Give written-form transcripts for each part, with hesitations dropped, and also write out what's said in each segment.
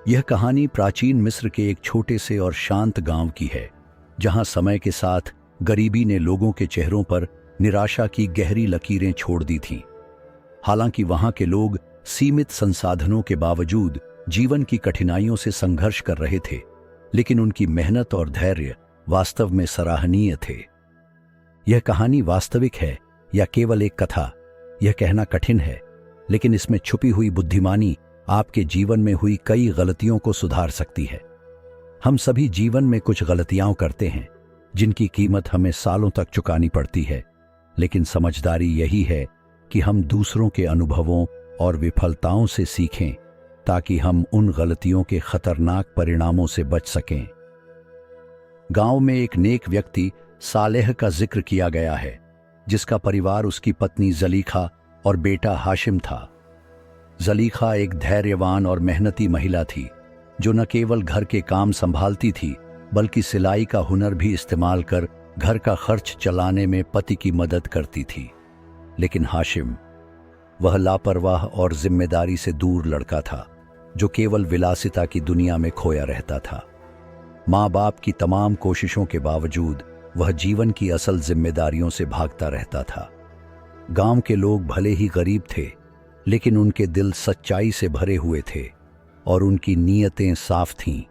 यह कहानी प्राचीन मिस्र के एक छोटे से और शांत गांव की है, जहां समय के साथ गरीबी ने लोगों के चेहरों पर निराशा की गहरी लकीरें छोड़ दी थीं। हालांकि वहां के लोग सीमित संसाधनों के बावजूद जीवन की कठिनाइयों से संघर्ष कर रहे थे, लेकिन उनकी मेहनत और धैर्य वास्तव में सराहनीय थे। यह कहानी वास्तविक है या केवल एक कथा, यह कहना कठिन है, लेकिन इसमें छुपी हुई बुद्धिमानी आपके जीवन में हुई कई गलतियों को सुधार सकती है। हम सभी जीवन में कुछ गलतियां करते हैं जिनकी कीमत हमें सालों तक चुकानी पड़ती है, लेकिन समझदारी यही है कि हम दूसरों के अनुभवों और विफलताओं से सीखें ताकि हम उन गलतियों के खतरनाक परिणामों से बच सकें। गांव में एक नेक व्यक्ति सालेह का जिक्र किया गया है, जिसका परिवार उसकी पत्नी जलीखा और बेटा हाशिम था। जलीखा एक धैर्यवान और मेहनती महिला थी, जो न केवल घर के काम संभालती थी बल्कि सिलाई का हुनर भी इस्तेमाल कर घर का खर्च चलाने में पति की मदद करती थी। लेकिन हाशिम, वह लापरवाह और जिम्मेदारी से दूर लड़का था, जो केवल विलासिता की दुनिया में खोया रहता था। माँ बाप की तमाम कोशिशों के बावजूद वह जीवन की असल जिम्मेदारियों से भागता रहता था। गांव के लोग भले ही गरीब थे, लेकिन उनके दिल सच्चाई से भरे हुए थे और उनकी नीयतें साफ थीं।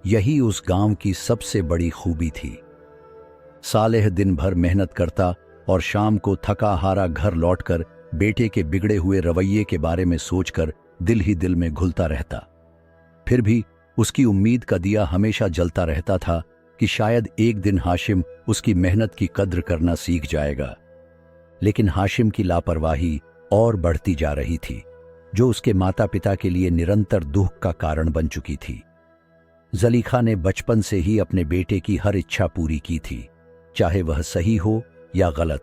यही उस गांव की सबसे बड़ी खूबी थी। सालेह दिन भर मेहनत करता और शाम को थका हारा घर लौटकर बेटे के बिगड़े हुए रवैये के बारे में सोचकर दिल ही दिल में घुलता रहता। फिर भी उसकी उम्मीद का दिया हमेशा जलता रहता था कि शायद एक दिन हाशिम उसकी मेहनत की कद्र करना सीख जाएगा। लेकिन हाशिम की लापरवाही और बढ़ती जा रही थी, जो उसके माता पिता के लिए निरंतर दुख का कारण बन चुकी थी। जलीखा ने बचपन से ही अपने बेटे की हर इच्छा पूरी की थी, चाहे वह सही हो या गलत,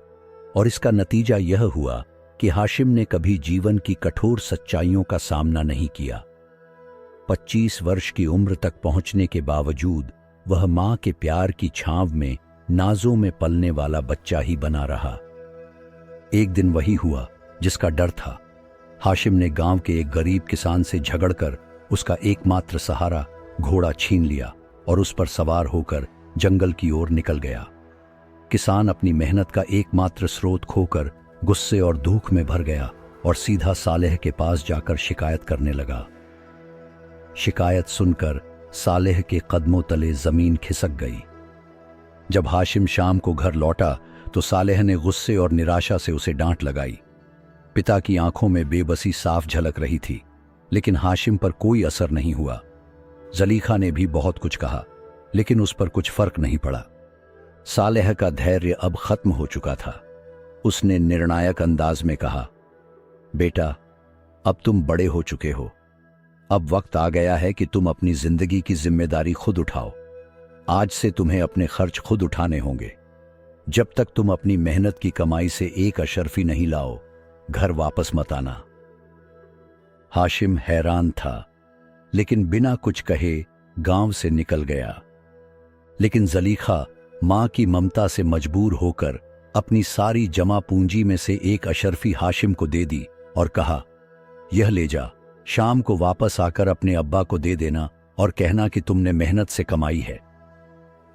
और इसका नतीजा यह हुआ कि हाशिम ने कभी जीवन की कठोर सच्चाइयों का सामना नहीं किया। 25 वर्ष की उम्र तक पहुंचने के बावजूद वह मां के प्यार की छांव में नाजों में पलने वाला बच्चा ही बना रहा। एक दिन वही हुआ जिसका डर था। हाशिम ने गांव के एक गरीब किसान से झगड़कर उसका एकमात्र सहारा घोड़ा छीन लिया और उस पर सवार होकर जंगल की ओर निकल गया। किसान अपनी मेहनत का एकमात्र स्रोत खोकर गुस्से और दुख में भर गया और सीधा सालेह के पास जाकर शिकायत करने लगा। शिकायत सुनकर सालेह के कदमों तले जमीन खिसक गई। जब हाशिम शाम को घर लौटा तो सालेह ने गुस्से और निराशा से उसे डांट लगाई। पिता की आंखों में बेबसी साफ झलक रही थी, लेकिन हाशिम पर कोई असर नहीं हुआ। जलीखा ने भी बहुत कुछ कहा, लेकिन उस पर कुछ फर्क नहीं पड़ा। सालेह का धैर्य अब खत्म हो चुका था। उसने निर्णायक अंदाज में कहा, बेटा, अब तुम बड़े हो चुके हो। अब वक्त आ गया है कि तुम अपनी जिंदगी की जिम्मेदारी खुद उठाओ। आज से तुम्हें अपने खर्च खुद उठाने होंगे। जब तक तुम अपनी मेहनत की कमाई से एक अशर्फी नहीं लाओ, घर वापस मत आना। हाशिम हैरान था, लेकिन बिना कुछ कहे गांव से निकल गया। लेकिन जलीखा मां की ममता से मजबूर होकर अपनी सारी जमा पूंजी में से एक अशर्फी हाशिम को दे दी और कहा, यह ले जा, शाम को वापस आकर अपने अब्बा को दे देना और कहना कि तुमने मेहनत से कमाई है।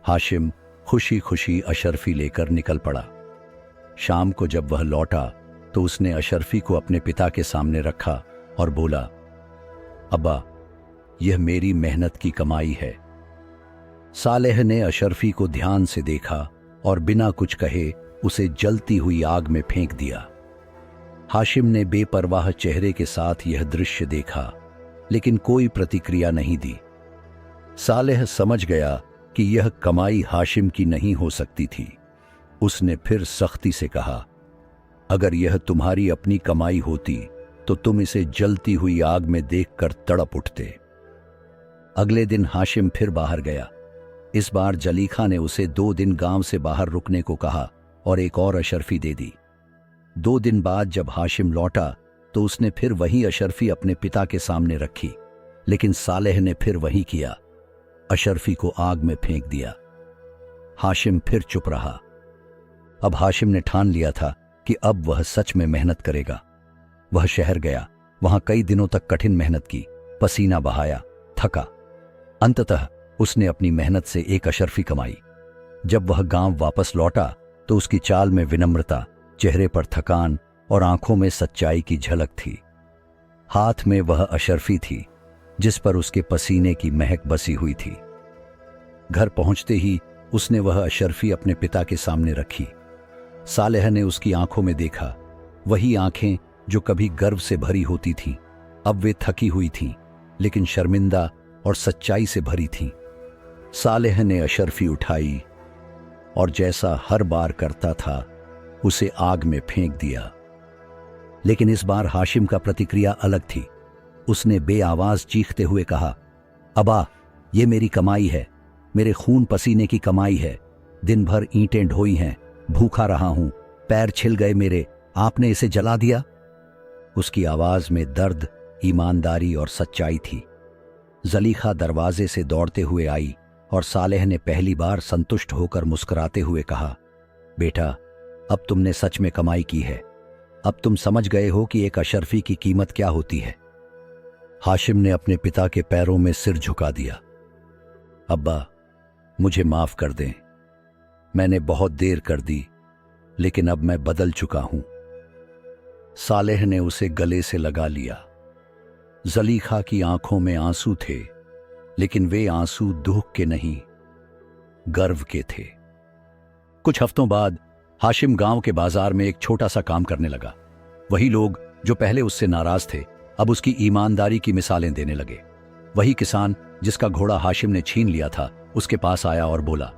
हाशिम खुशी खुशी अशर्फी लेकर निकल पड़ा। शाम को जब वह लौटा तो उसने अशर्फी को अपने पिता के सामने रखा और बोला, अब्बा, यह मेरी मेहनत की कमाई है। सालेह ने अशर्फी को ध्यान से देखा और बिना कुछ कहे उसे जलती हुई आग में फेंक दिया। हाशिम ने बेपरवाह चेहरे के साथ यह दृश्य देखा, लेकिन कोई प्रतिक्रिया नहीं दी। सालेह समझ गया कि यह कमाई हाशिम की नहीं हो सकती थी। उसने फिर सख्ती से कहा, अगर यह तुम्हारी अपनी कमाई होती तो तुम इसे जलती हुई आग में देखकर तड़प उठते। अगले दिन हाशिम फिर बाहर गया। इस बार जलीखा ने उसे 2 दिन गांव से बाहर रुकने को कहा और एक और अशर्फी दे दी। 2 दिन बाद जब हाशिम लौटा तो उसने फिर वही अशर्फी अपने पिता के सामने रखी, लेकिन सालेह ने फिर वही किया, अशर्फी को आग में फेंक दिया। हाशिम फिर चुप रहा। अब हाशिम ने ठान लिया था कि अब वह सच में मेहनत करेगा। वह शहर गया, वहां कई दिनों तक कठिन मेहनत की, पसीना बहाया, थका। अंततः उसने अपनी मेहनत से एक अशर्फी कमाई। जब वह गांव वापस लौटा तो उसकी चाल में विनम्रता, चेहरे पर थकान और आंखों में सच्चाई की झलक थी। हाथ में वह अशर्फी थी जिस पर उसके पसीने की महक बसी हुई थी। घर पहुंचते ही उसने वह अशर्फी अपने पिता के सामने रखी। सालेह ने उसकी आंखों में देखा, वही आंखें जो कभी गर्व से भरी होती थीं, अब वे थकी हुई थीं, लेकिन शर्मिंदा और सच्चाई से भरी थीं। सालेह ने अशर्फी उठाई और जैसा हर बार करता था उसे आग में फेंक दिया। लेकिन इस बार हाशिम का प्रतिक्रिया अलग थी। उसने बेआवाज चीखते हुए कहा, अबा, ये मेरी कमाई है, मेरे खून पसीने की कमाई है। दिन भर ईंटें ढोई हैं, भूखा रहा हूं, पैर छिल गए मेरे, आपने इसे जला दिया। उसकी आवाज में दर्द, ईमानदारी और सच्चाई थी। जलीखा दरवाजे से दौड़ते हुए आई और सालेह ने पहली बार संतुष्ट होकर मुस्कुराते हुए कहा, बेटा, अब तुमने सच में कमाई की है। अब तुम समझ गए हो कि एक अशर्फी की कीमत क्या होती है। हाशिम ने अपने पिता के पैरों में सिर झुका दिया। अब्बा, मुझे माफ कर दें, मैंने बहुत देर कर दी, लेकिन अब मैं बदल चुका हूं। सालेह ने उसे गले से लगा लिया। जलीखा की आंखों में आंसू थे, लेकिन वे आंसू दुख के नहीं, गर्व के थे। कुछ हफ्तों बाद हाशिम गांव के बाजार में एक छोटा सा काम करने लगा। वही लोग जो पहले उससे नाराज थे अब उसकी ईमानदारी की मिसालें देने लगे। वही किसान जिसका घोड़ा हाशिम ने छीन लिया था उसके पास आया और बोला,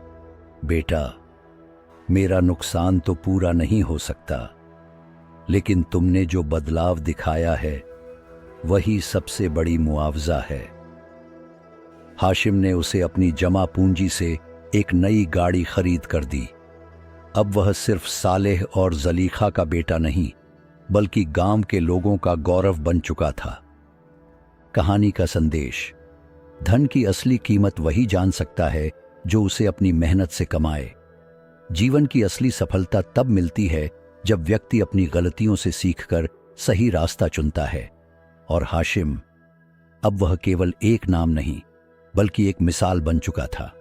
बेटा, मेरा नुकसान तो पूरा नहीं हो सकता, लेकिन तुमने जो बदलाव दिखाया है वही सबसे बड़ी मुआवजा है। हाशिम ने उसे अपनी जमा पूंजी से एक नई गाड़ी खरीद कर दी। अब वह सिर्फ सालेह और जलीखा का बेटा नहीं, बल्कि गांव के लोगों का गौरव बन चुका था। कहानी का संदेश: धन की असली कीमत वही जान सकता है जो उसे अपनी मेहनत से कमाए। जीवन की असली सफलता तब मिलती है जब व्यक्ति अपनी गलतियों से सीखकर सही रास्ता चुनता है। और हाशिम, अब वह केवल एक नाम नहीं, बल्कि एक मिसाल बन चुका था।